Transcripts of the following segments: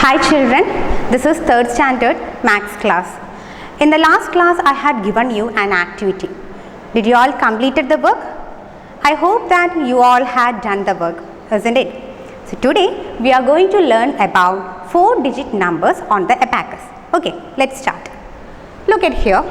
Hi children, this is 3rd standard maths class. In the last class I had given you an activity. Did you all completed the work? I hope that you all had done the work, isn't it? So today we are going to learn about 4-digit numbers on the abacus. Okay, let's start. Look at here.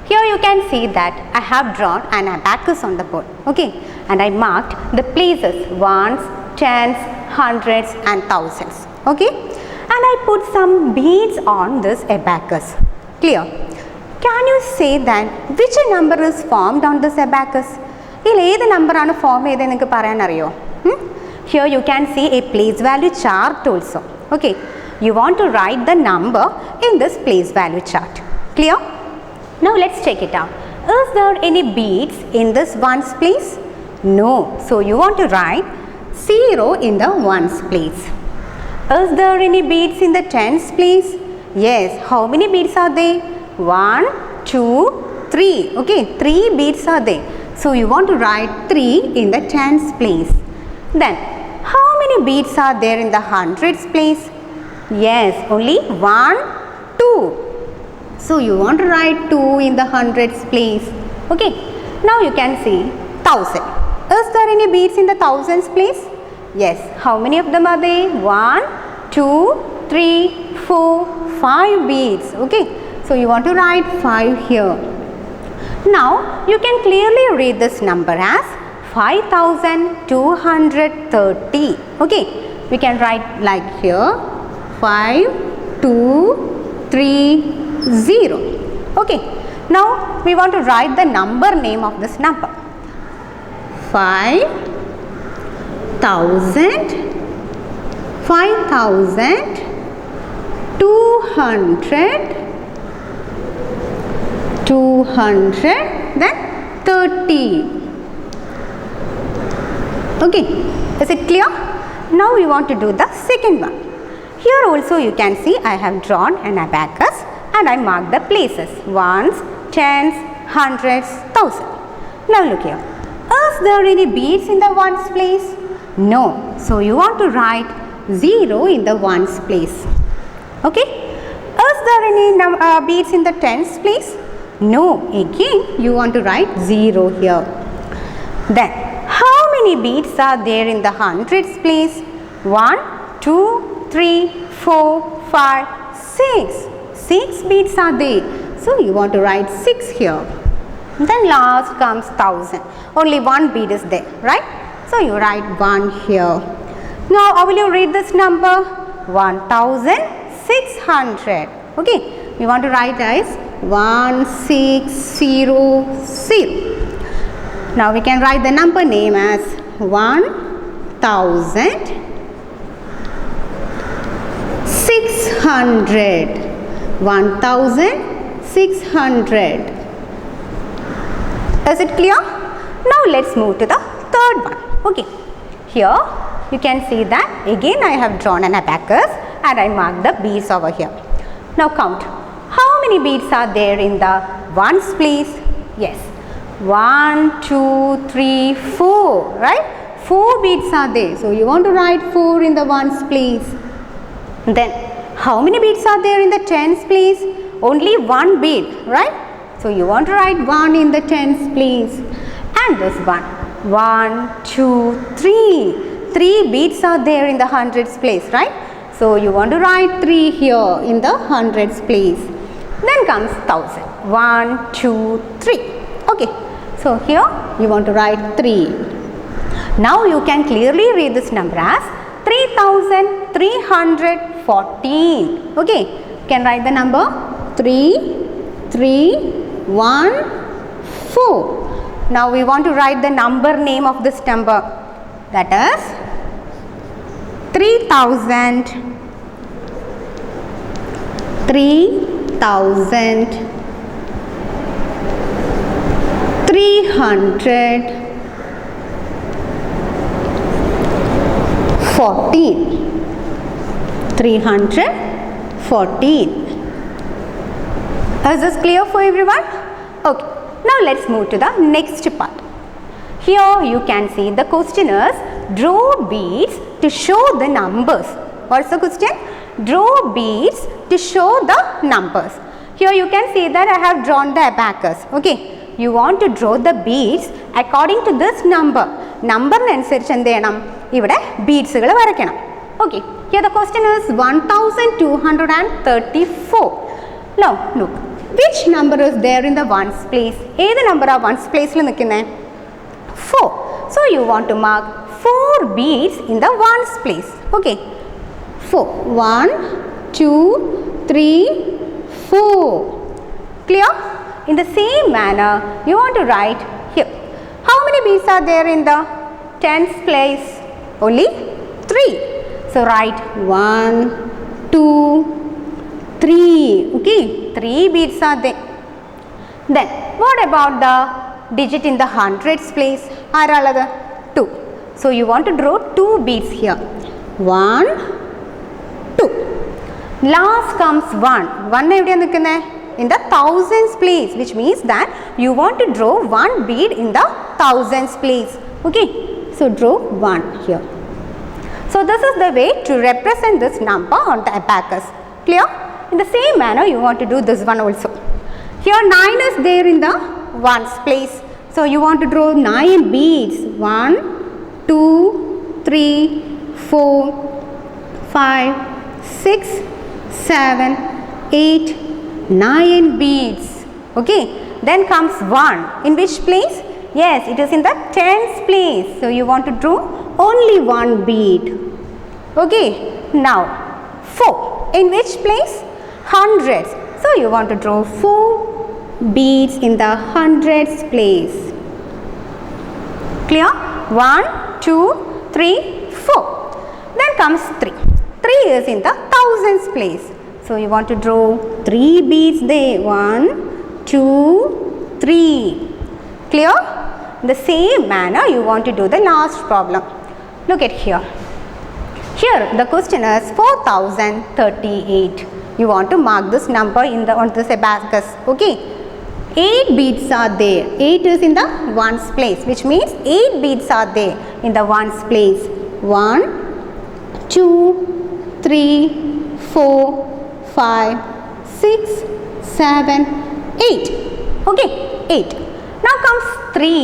Here you can see that I have drawn an abacus on the board, okay, and I marked the places ones, tens, hundreds and thousands, okay, and I put some beads on this abacus. Clear? Can you say then which number is formed on this abacus? This number is formed Here you can see a place value chart also, okay. You want to write the number in this place value chart. Clear? Now let's check it out. Is there any beads in this ones place? No. So you want to write 0 in the ones place. Is there any beads in the tens place? Yes. How many beads are there? 1, 2, 3. Okay, 3 beads are there. So you want to write 3 in the tens place. Then how many beads are there in the hundreds place? Yes, only 1, 2. So you want to write 2 in the hundreds place. Okay. Now you can see 1000. Is there any beads in the thousands place? Yes. How many of them are there? 1, 2, 3, 4, 5 beads. Okay. So you want to write 5 here. Now you can clearly read this number as 5230. Okay. We can write like here 5, 2, 3, 0. Okay. Now we want to write the number name of this number. 5200, 200, then 30. Okay. Is it clear? Now we want to do the second one. Here also you can see I have drawn an abacus and I marked the places ones, tens, hundreds, thousand. Now look here. Is there any beads in the ones place? No. So you want to write 0 in the ones place. Okay. Is there any beads in the tens place? No. Again you want to write 0 here. Then how many beads are there in the hundreds place? 1, 2, 3, 4, 5, 6. 6 beads are there. So you want to write 6 here. Then last comes 1000. Only 1 bead is there, right? So you write 1 here. Now how will you read this number? 1600. Okay. You want to write as 1600. Now we can write the number name as 1600. 1600. Is it clear? Now let's move to the third one. Okay. Here you can see that again I have drawn an abacus and I marked the beads over here. Now count. How many beads are there in the ones place? Yes. 1, 2, 3, 4. Right? 4 beads are there. So you want to write 4 in the ones place. Then how many beads are there in the tens place? Only 1 bead, right? So you want to write 1 in the tens place. And this one. 1, 2, 3. 3 beads are there in the hundreds place, right? So you want to write 3 here in the hundreds place. Then comes 1000. 1, 2, 3. Okay. So here you want to write 3. Now you can clearly read this number as 3314. Okay. You can write the number 3314. Now we want to write the number name of this number. That is 3000. 314. Is this clear for everyone? Okay. Now let's move to the next part. Here you can see the question is draw beads to show the numbers. What's the question? Draw beads to show the numbers. Here you can see that I have drawn the abacus. Okay. You want to draw the beads according to this number. Number അനുസരിച്ച് എന്ത് ചെയ്യണം? ഇവിടെ ബീഡ്സുകൾ വരയ്ക്കണം. Okay. Here the question is 1234. Now look. Which number is there in the ones place? ഏത് number ആ ones place ൽ നിൽക്കുന്നത്? 4. So you want to mark 4 beads in the ones place. Okay. 4. 1, 2, 3, 4. Clear? In the same manner, you want to write here. How many beads are there in the tens place? Only 3. So write 1, 2, 3. Okay, 3 beads are there. Then what about the digit in the hundreds place? 2. So you want to draw 2 beads here. 1, 2. Last comes 1. 1 എവിടെയാ നിൽക്കുന്നേ? In the thousands place, which means that you want to draw 1 bead in the thousands place. Okay, so draw 1 here. So this is the way to represent this number on the abacus. Clear? In the same manner, you want to do this one also. Here 9 is there in the ones place. So you want to draw 9 beads. 1, 2, 3, 4, 5, 6, 7, 8, 9 beads. Okay. Then comes 1. In which place? Yes, it is in the tens place. So you want to draw only 1 bead. Okay. Now 4. In which place? Hundreds. So you want to draw 4 beads in the hundreds place. Clear? 1, 2, 3, 4. Then comes 3. 3 is in the thousands place. So you want to draw 3 beads there. 1, 2, 3. Clear? In the same manner, you want to do the last problem. Look at here. Here the question is 4038. You want to mark this number in the on this abacus. Okay. 8 beads are there. 8 is in the ones place, which means 8 beads are there in the ones place. 1, 2, 3, 4, 5, 6, 7, 8. Okay, 8. Now comes 3.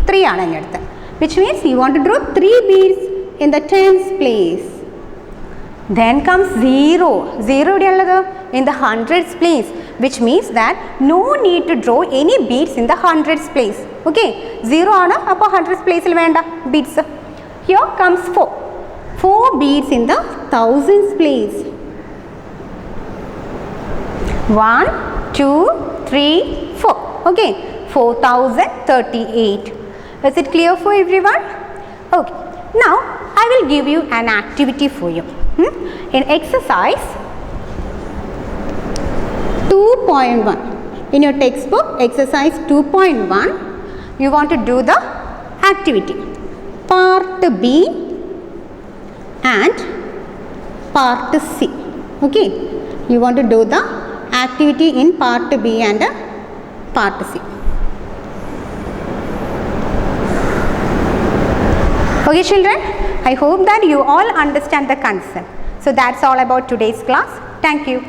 3 ആണ് എൻ്റെ അടുത്ത്. Which means you want to draw 3 beads in the tens place. Then comes 0. 0 എവിടെയുള്ളത്? In the hundreds place. Which means that no need to draw any beads in the hundreds place. Okay, 0 ആണ്. അപ്പോൾ hundreds place ൽ വേണ്ട beads. Here comes 4. 4 beads in the thousands place. 1, 2, 3, 4. Okay, 4038. Is it clear for everyone? Okay. Now I will give you an activity for you. In exercise 2.1, in your textbook exercise 2.1, you want to do the activity part B and part C. Okay, you want to do the activity in part B and part C. Okay children, I hope that you all understand the concept. So that's all about today's class. Thank you.